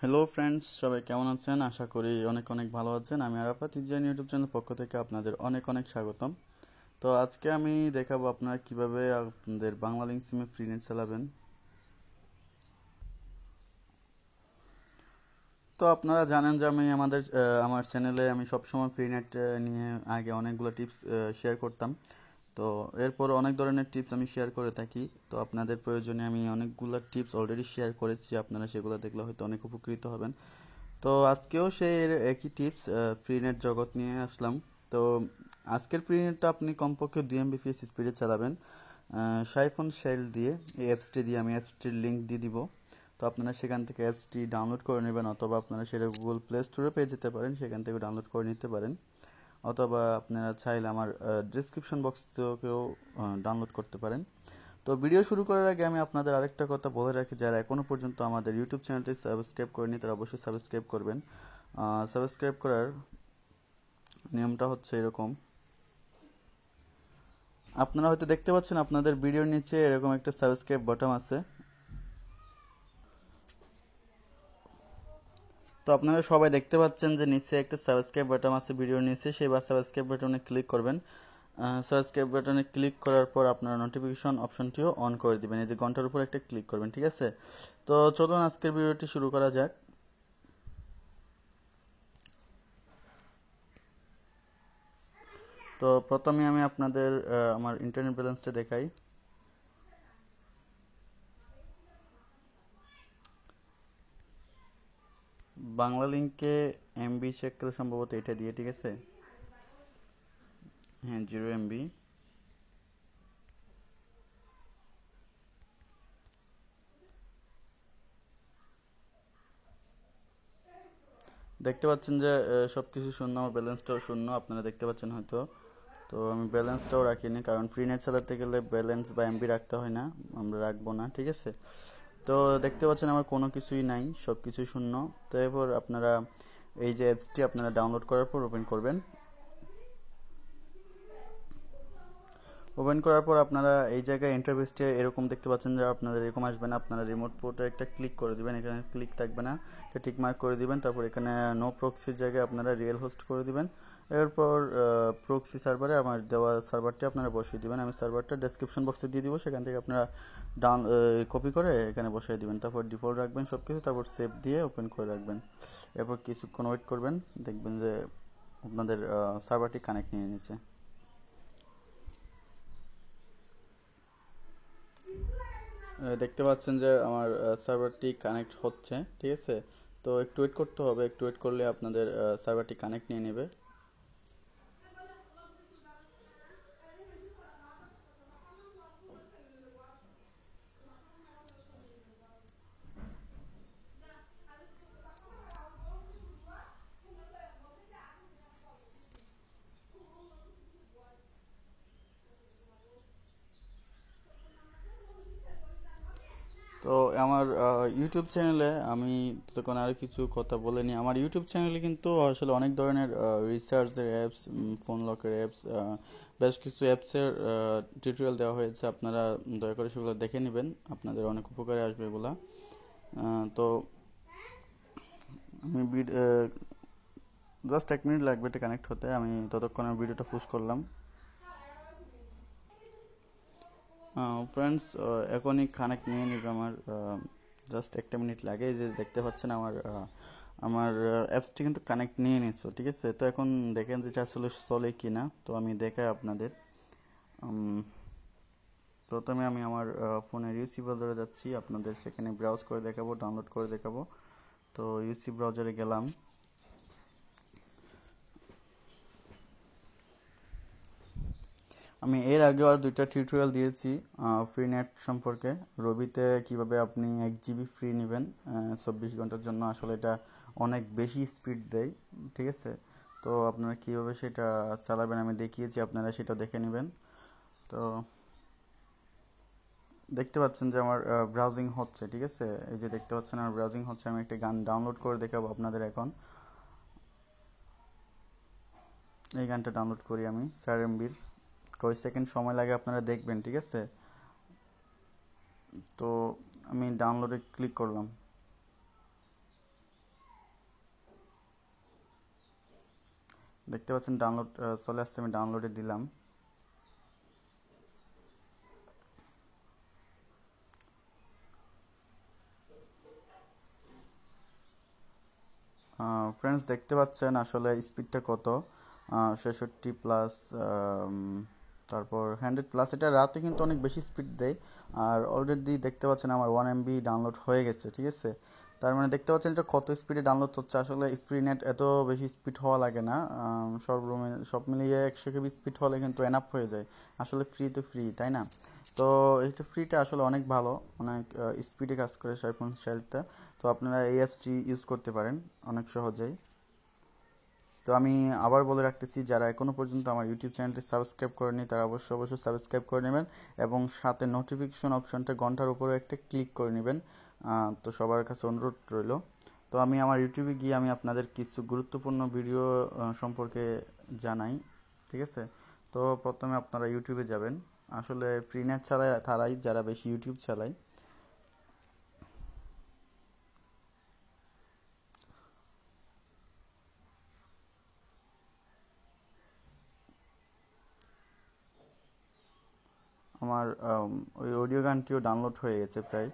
Hello friends, সবাই কেমন আছেন? আশা করি অনেক অনেক ভালো আছেন। আমি আরাফাত ইজান ইউটিউব চ্যানেল পক্ষ থেকে আপনাদের অনেক অনেক স্বাগতম। তো আজকে আমি দেখাবো আপনারা কিভাবে আপনাদের বাংলা লিঙ্ক সিমে ফ্রি নেট চালাবেন। তো আপনারা জানেন যে আমি আমার চ্যানেলে আমি সবসময় ফ্রি নেট নিয়ে আগে অনেকগুলো টিপস শেয়ার করতাম। তো এরপর অনেক ধরনের টিপস আমি শেয়ার করে থাকি। তো আপনাদের প্রয়োজনে আমি অনেকগুলো টিপস অলরেডি শেয়ার করেছি, আপনারা সেগুলো দেখলে হয়তো অনেক উপকৃত হবেন। তো আজকেও সেই একই টিপস ফ্রি নেট জগৎ নিয়ে আসলাম। তো আজকের ফ্রি নেটটা আপনি কমপক্ষে 2 Mbps স্পিডে চালাবেন সাইফোন শেল দিয়ে। এই অ্যাপসটি দিয়ে আমি অ্যাপসটির লিঙ্ক দিয়ে দিব। তো আপনারা সেখান থেকে অ্যাপসটি ডাউনলোড করে নেবেন, অথবা আপনারা সেটা গুগল প্লে স্টোরে পেয়ে যেতে পারেন, সেখান থেকে ডাউনলোড করে নিতে পারেন। অথবা আপনারা চাইলে আমার ডিসক্রিপশন বক্স থেকেও ডাউনলোড করতে পারেন। তো ভিডিও শুরু করার আগে আমি আপনাদের আরেকটা কথা বলে রাখি, যারা এখনো পর্যন্ত আমাদের ইউটিউব চ্যানেলটি সাবস্ক্রাইব করেনি তারা অবশ্যই সাবস্ক্রাইব করবেন। সাবস্ক্রাইব করার নিয়মটা হচ্ছে এরকম। আপনারা হয়তো দেখতে পাচ্ছেন আপনাদের ভিডিওর নিচে এরকম একটা সাবস্ক্রাইব বাটন আছে। তো আপনারা সবাই দেখতে পাচ্ছেন যে নিচে একটা সাবস্ক্রাইব বাটন আছে ভিডিওর নিচে, সেই সাবস্ক্রাইব বাটনে ক্লিক করবেন। সাবস্ক্রাইব বাটনে ক্লিক করার পর আপনারা নোটিফিকেশন অপশনটিও অন করে দিবেন, এই যে ঘন্টার উপর একটা ক্লিক করবেন, ঠিক আছে? তো চলুন আজকের ভিডিওটি শুরু করা যাক। তো প্রথমে আমি আপনাদের আমার ইন্টারনেট ব্যালেন্সটা দেখাই। বাংলা লিঙ্কে এমবি চেক করে সম্ভবত এটা দিয়ে, ঠিক আছে? হ্যাঁ, 0 MB। দেখতে পাচ্ছেন যে সবকিছু শূন্য, আমার ব্যালেন্সটাও শূন্য, আপনারা দেখতে পাচ্ছেন হয়তো। তো আমি ব্যালেন্সটাও রাখিনি, কারণ ফ্রি নেট চালাতে গেলে ব্যালেন্স বা এমবি রাখতে হয় না, আমরা রাখবো না, ঠিক আছে? তো দেখতে পাচ্ছেন আমার কোনো কিছুই নাই, সব কিছুই শূন্য। তো এরপর আপনারা এই যে অ্যাপসটি আপনারা ডাউনলোড করার পর ওপেন করবেন। ওপেন করার পর আপনারা এই জায়গায় ইন্টারফেসটি এরকম দেখতে পাচ্ছেন, যে আপনাদের এরকম আসবে না। আপনারা রিমোট পোর্টে একটা ক্লিক করে দিবেন, এখানে ক্লিক থাকবে না, এটা টিক মার্ক করে দিবেন। তারপর এখানে নো প্রক্সির জায়গায় আপনারা রিয়েল হোস্ট করে দিবেন। এরপর প্রক্সি সার্ভারে আমার দেওয়া সার্ভারটি আপনারা বসিয়ে দিবেন। আমি সার্ভারটা ডেসক্রিপশন বক্সে দিয়ে দিব, সেখান থেকে আপনারা ডাউন কপি করে এখানে বসিয়ে দিবেন। তারপর ডিফল্ট রাখবেন সব কিছু, তারপর সেভ দিয়ে ওপেন করে রাখবেন। এরপর কিছুক্ষণ ওয়েট করবেন, দেখবেন যে আপনাদের সার্ভারটি কানেক্ট নিয়ে নিচ্ছে। দেখতে পাচ্ছেন যে আমার সার্ভারটি কানেক্ট হচ্ছে, ঠিক আছে? তো একটু ওয়েট করতে হবে, একটু ওয়েট করলে আপনাদের সার্ভারটি কানেক্ট নিয়ে নেবে। তো আমার ইউটিউব চ্যানেলে আমি তখন আরও কিছু কথা বলে নিই। আমার ইউটিউব চ্যানেলে কিন্তু আসলে অনেক ধরনের রিসার্চের অ্যাপস, ফোন লকের অ্যাপস, বেশ কিছু অ্যাপসের টিউটোরিয়াল দেওয়া হয়েছে। আপনারা দয়া করে সেগুলো দেখে নেবেন, আপনাদের অনেক উপকারে আসবে এগুলা। তো আমি জাস্ট 1 মিনিট লাগবে এটা কানেক্ট হতে, আমি ততক্ষণে ভিডিওটা পুশ করলাম। ফ্রেন্ডস, এখনই কানেক্ট নিয়ে নিবে আমার, জাস্ট 1 মিনিট লাগে। এই যে দেখতে পাচ্ছেন আমার অ্যাপসটি কিন্তু কানেক্ট নিয়ে নিচ্ছে, ঠিক আছে? তো এখন দেখেন যেটা আসলে চলে কি না। তো আমি দেখাই আপনাদের। প্রথমে আমি আমার ফোনের ইউসি ব্রাউজারে যাচ্ছি, আপনাদের সেখানে ব্রাউজ করে দেখাবো, ডাউনলোড করে দেখাবো। তো ইউসি ব্রাউজারে গেলাম। আমি এর আগেও আর 2টা টিউটোরিয়াল দিয়েছি ফ্রি নেট সম্পর্কে। রবিতে কিভাবে আপনি 1 GB ফ্রি নেবেন 24 ঘন্টার জন্য। আসলে এটা অনেক বেশি স্পিড দেয়, ঠিক আছে? তো আপনারা কিভাবে সেটা চালাবেন আমি দেখিয়েছি, আপনারা সেটা দেখে নেবেন। তো দেখতে পাচ্ছেন যে আমার ব্রাউজিং হচ্ছে, ঠিক আছে? এই যে দেখতে পাচ্ছেন আমার ব্রাউজিং হচ্ছে। আমি একটা গান ডাউনলোড করে দেখাবো আপনাদের এখন। এই গানটা ডাউনলোড করি আমি 4 MB। কয় সেকেন্ড সময় লাগে আপনারা দেখবেন, ঠিক আছে? তো আমি ডাউনলোডে ক্লিক করলাম। দেখতে পাচ্ছেন ডাউনলোড চলে আসছে, আমি ডাউনলোডে দিলাম। ফ্রেন্ডস দেখতে পাচ্ছেন আসলে স্পিডটা কত, 66 প্লাস, তারপর 100 প্লাস। এটা রাতে কিন্তু অনেক বেশি স্পিড দেয়। আর অলরেডি দেখতে পাচ্ছেন আমার 1 MB ডাউনলোড হয়ে গেছে, ঠিক আছে। তার মানে দেখতে পাচ্ছেন এটা কত স্পিডে ডাউনলোড হচ্ছে। আসলে ফ্রি নেট এত বেশি স্পিড হওয়া লাগে না, সব মিলিয়ে 100 KB স্পিড হলে কিন্তু এনাফ হয়ে যায়। আসলে ফ্রি তো ফ্রি, তাই না? তো এটা ফ্রিটা আসলে অনেক ভালো, অনেক স্পিডে কাজ করে সাইফোন স্টাইলটা। তো আপনারা এই অ্যাপসটি ইউজ করতে পারেন অনেক সহজেই। তো আমি আবার বলে রাখতেছি, যারা এখনো পর্যন্ত আমার ইউটিউব চ্যানেলটি সাবস্ক্রাইব করেনি তারা অবশ্যই সাবস্ক্রাইব করে নেবেন, এবং সাথে নোটিফিকেশন অপশনটা ঘন্টার উপরে একটা ক্লিক করে নেবেন। তো সবার কাছে অনুরোধ রইল। তো আমি আমার ইউটিউবে গিয়ে আমি আপনাদের কিছু গুরুত্বপূর্ণ ভিডিও সম্পর্কে জানাই, ঠিক আছে। তো প্রথমে আপনারা ইউটিউবে যাবেন। আসলে ফ্রি নেট চালায় তারাই যারা বেশি ইউটিউব চালায়। আমার ওই অডিও গানটিও ডাউনলোড হয়ে গেছে প্রায়।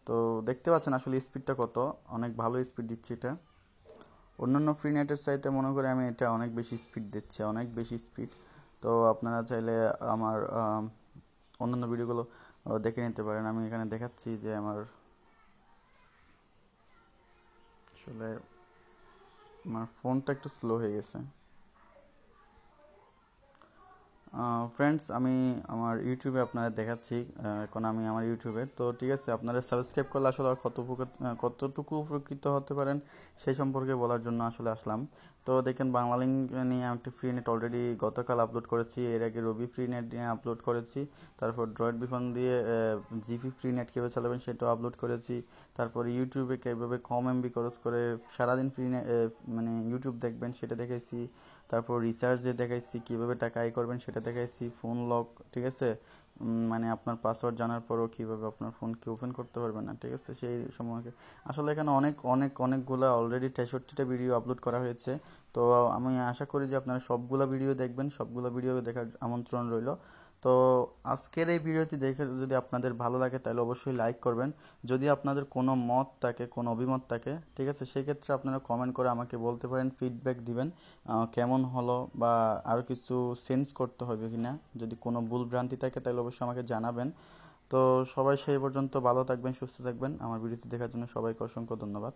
তো দেখতে পাচ্ছেন আসলে স্পিডটা কত, অনেক ভালো স্পিড দিচ্ছে এটা। অন্যান্য ফ্রি নেটের চাইতে মনে করি আমি এটা অনেক বেশি স্পিড দিচ্ছে, অনেক বেশি স্পিড। তো আপনারা চাইলে আমার অন্যান্য ভিডিওগুলো দেখে নিতে পারেন। আমি এখানে দেখাচ্ছি যে আমার আসলে আমার ফোনটা একটু স্লো হয়ে গেছে। ফ্রেন্ডস আমি আমার ইউটিউবে আপনাদের দেখাচ্ছি। এখন আমি আমার ইউটিউবে, তো ঠিক আছে, আপনারা সাবস্ক্রাইব করলে আসলে কতটুকু উপকৃত হতে পারেন সেই সম্পর্কে বলার জন্য আসলে আসলাম। তো দেখেন, বাংলা লিঙ্ক নিয়ে আমি একটা ফ্রি নেট অলরেডি গতকাল আপলোড করেছি, এর আগে রবি ফ্রি নেট নিয়ে আপলোড করেছি, তারপর ড্রয়েড বিফোন দিয়ে জিপি ফ্রি নেট কীভাবে চালাবেন সেটাও আপলোড করেছি। তারপর ইউটিউবে কীভাবে কম এমবি খরচ করে সারাদিন ফ্রি নেট মানে ইউটিউব দেখবেন সেটা দেখেছি। তারপর রিচার্জে দেখাইছি, কীভাবে টাকা আয় করবেন সেটা দেখাইছি। ফোন লক, ঠিক আছে, মানে আপনার পাসওয়ার্ড জানার পরও কীভাবে আপনার ফোনকে ওপেন করতে পারবেন না, ঠিক আছে, সেই সময়কে। আসলে এখানে অনেকগুলো অলরেডি 63টা ভিডিও আপলোড করা হয়েছে। তো আমি আশা করি যে আপনারা সবগুলো ভিডিও দেখবেন, সবগুলো ভিডিও দেখার আমন্ত্রণ রইল। তো আজকের এই ভিডিওটি দেখে যদি আপনাদের ভালো লাগে তাহলে অবশ্যই লাইক করবেন। যদি আপনাদের কোনো মত থাকে, কোনো অভিমত থাকে, ঠিক আছে, সেই ক্ষেত্রে আপনারা কমেন্ট করে আমাকে বলতে পারেন, ফিডব্যাক দিবেন কেমন হলো, বা আরও কিছু চেঞ্জ করতে হবে কিনা। যদি কোনো ভুল ভ্রান্তি থাকে তাহলে অবশ্যই আমাকে জানাবেন। তো সবাই সেই পর্যন্ত ভালো থাকবেন, সুস্থ থাকবেন। আমার ভিডিওটি দেখার জন্য সবাইকে অসংখ্য ধন্যবাদ।